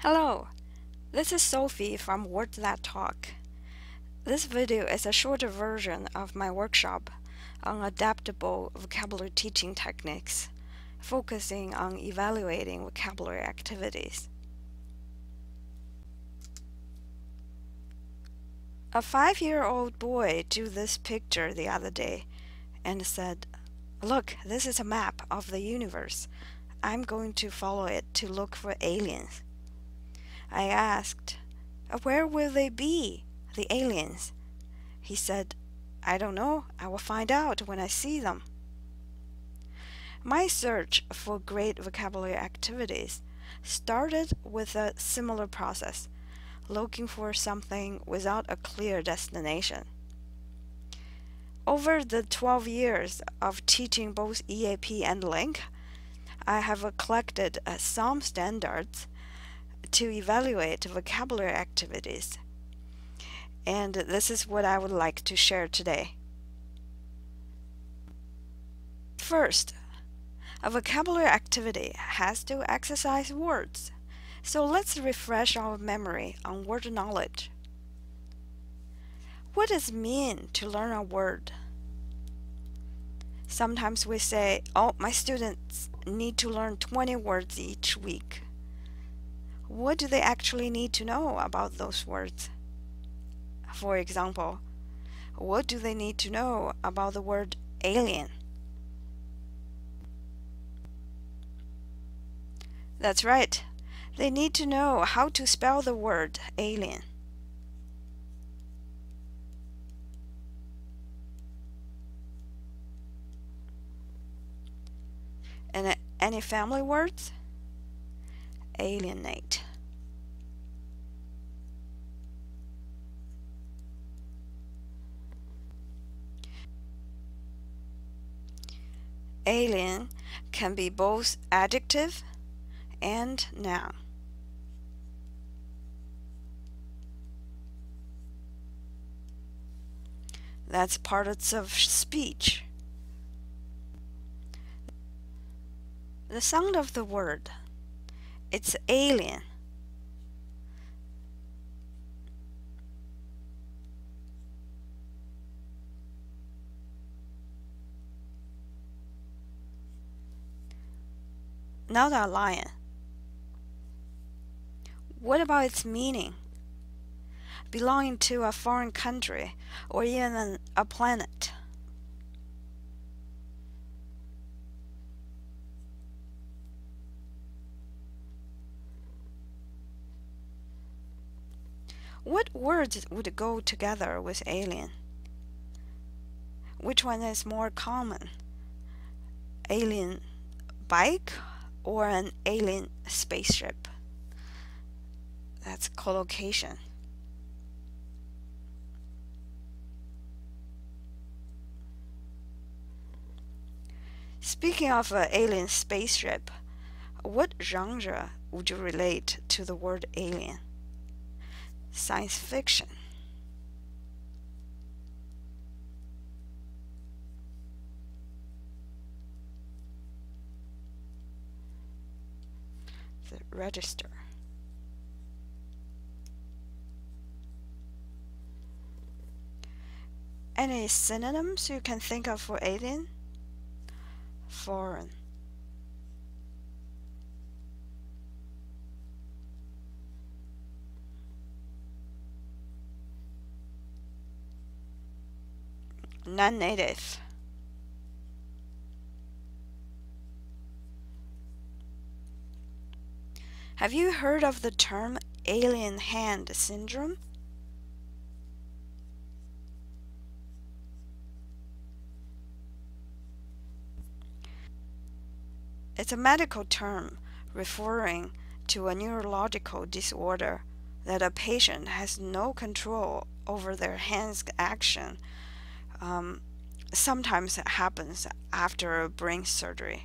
Hello, this is Sophie from Words That Talk. This video is a shorter version of my workshop on adaptable vocabulary teaching techniques, focusing on evaluating vocabulary activities. A 5-year-old boy drew this picture the other day and said, "Look, this is a map of the universe. I'm going to follow it to look for aliens." I asked, "Where will they be, the aliens?" He said, "I don't know. I will find out when I see them." My search for great vocabulary activities started with a similar process, looking for something without a clear destination. Over the 12 years of teaching both EAP and LINC, I have collected some standards to evaluate vocabulary activities, and this is what I would like to share today. First, a vocabulary activity has to exercise words, so let's refresh our memory on word knowledge. What does it mean to learn a word? Sometimes we say, "Oh, my students need to learn 20 words each week." What do they actually need to know about those words? For example, what do they need to know about the word alien? That's right. They need to know how to spell the word alien. And any family words? Alienate. Alien can be both adjective and noun. That's parts of speech. The sound of the word, it's alien. Not a lion. What about its meaning? Belonging to a foreign country or even a planet. What words would go together with alien? Which one is more common? Alien bike or an alien spaceship? That's collocation. Speaking of an alien spaceship, what genre would you relate to the word alien? Science fiction. The register. Any synonyms you can think of for alien? Foreign. Non-native. Have you heard of the term alien hand syndrome? It's a medical term referring to a neurological disorder that a patient has no control over their hand's action. Sometimes it happens after a brain surgery.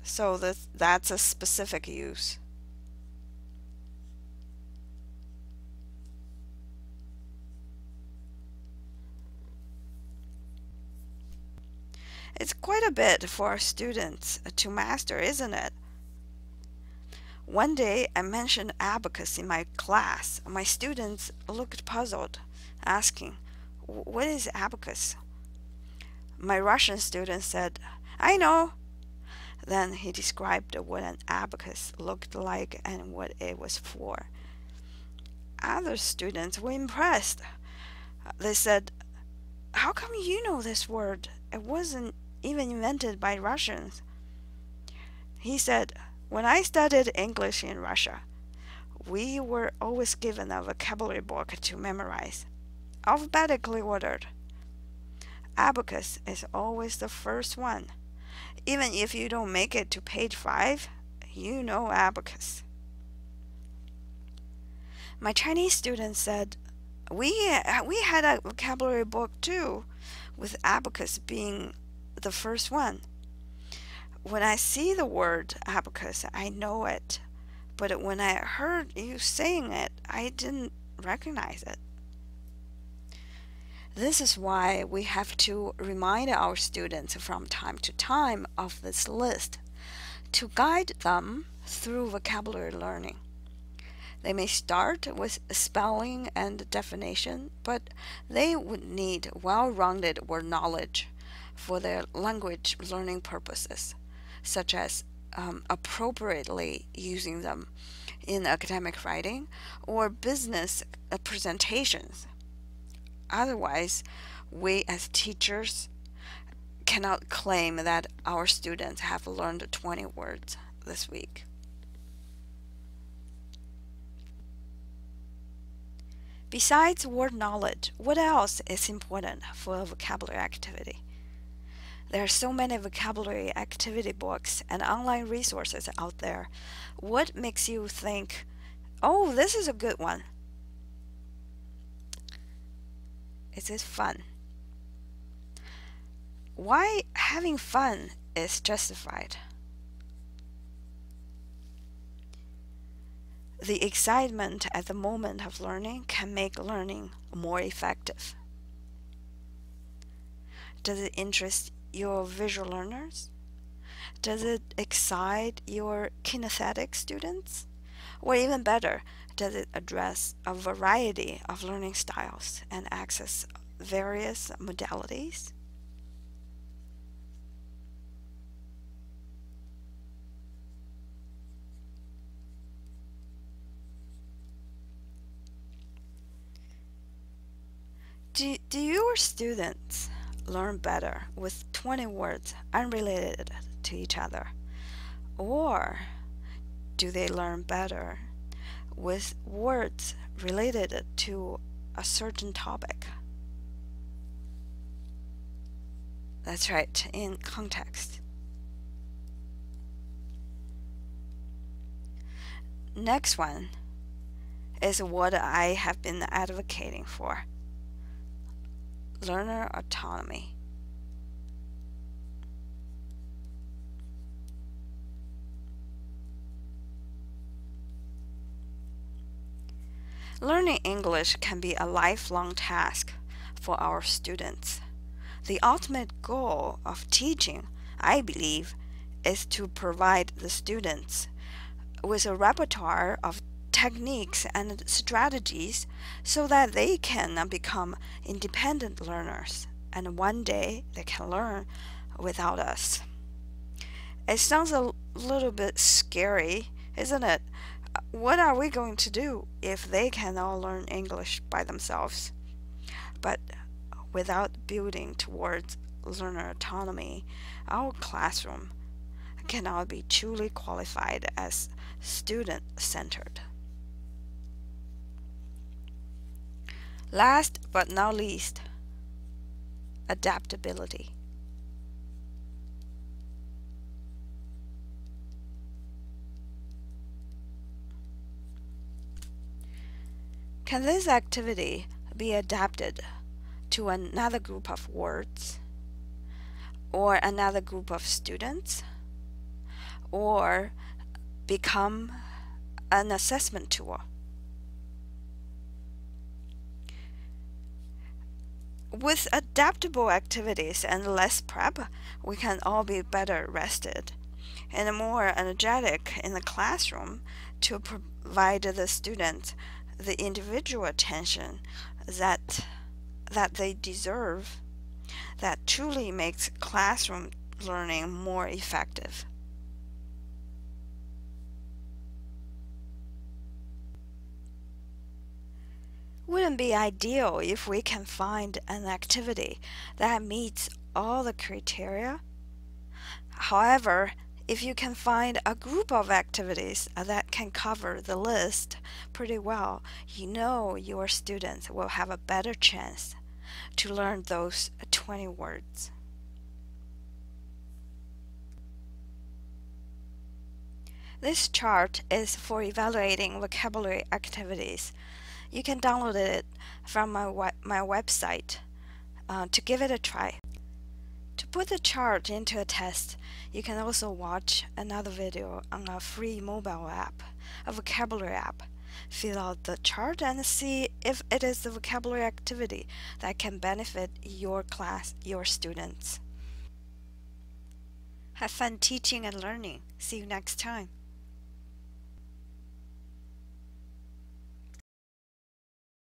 So that's a specific use. It's quite a bit for our students to master, isn't it? One day I mentioned abacus in my class. My students looked puzzled, asking, "What is abacus?" My Russian student said, "I know." Then he described what an abacus looked like and what it was for. Other students were impressed. They said, "How come you know this word? It wasn't even invented by Russians." He said, "When I studied English in Russia, we were always given a vocabulary book to memorize, alphabetically ordered. Abacus is always the first one. Even if you don't make it to page 5, you know abacus." My Chinese student said, we had a vocabulary book too, with abacus being the first one. When I see the word abacus, I know it, but when I heard you saying it, I didn't recognize it. This is why we have to remind our students from time to time of this list to guide them through vocabulary learning. They may start with spelling and definition, but they would need well-rounded word knowledge for their language learning purposes, such as appropriately using them in academic writing or business presentations. Otherwise, we as teachers cannot claim that our students have learned 20 words this week. Besides word knowledge, what else is important for a vocabulary activity? There are so many vocabulary activity books and online resources out there. What makes you think, "Oh, this is a good one"? Is it fun? Why having fun is justified? The excitement at the moment of learning can make learning more effective. Does it interest your visual learners? Does it excite your kinesthetic students? Or even better, does it address a variety of learning styles and access various modalities? Do your students learn better with 20 words unrelated to each other? Or do they learn better with words related to a certain topic? That's right, in context. Next one is what I have been advocating for: learner autonomy. Learning English can be a lifelong task for our students. The ultimate goal of teaching, I believe, is to provide the students with a repertoire of techniques and strategies so that they can become independent learners, and one day they can learn without us. It sounds a little bit scary, isn't it? What are we going to do if they can all learn English by themselves? But without building towards learner autonomy, our classroom cannot be truly qualified as student-centered. Last but not least, adaptability. Can this activity be adapted to another group of words, or another group of students, or become an assessment tool? With adaptable activities and less prep, we can all be better rested and more energetic in the classroom to provide the students the individual attention that they deserve, that truly makes classroom learning more effective. Wouldn't it be ideal if we can find an activity that meets all the criteria? However, if you can find a group of activities that can cover the list pretty well, you know your students will have a better chance to learn those 20 words. This chart is for evaluating vocabulary activities. You can download it from my website to give it a try. To put the chart into a test, you can also watch another video on a free mobile app, a vocabulary app. Fill out the chart and see if it is the vocabulary activity that can benefit your class, your students. Have fun teaching and learning. See you next time.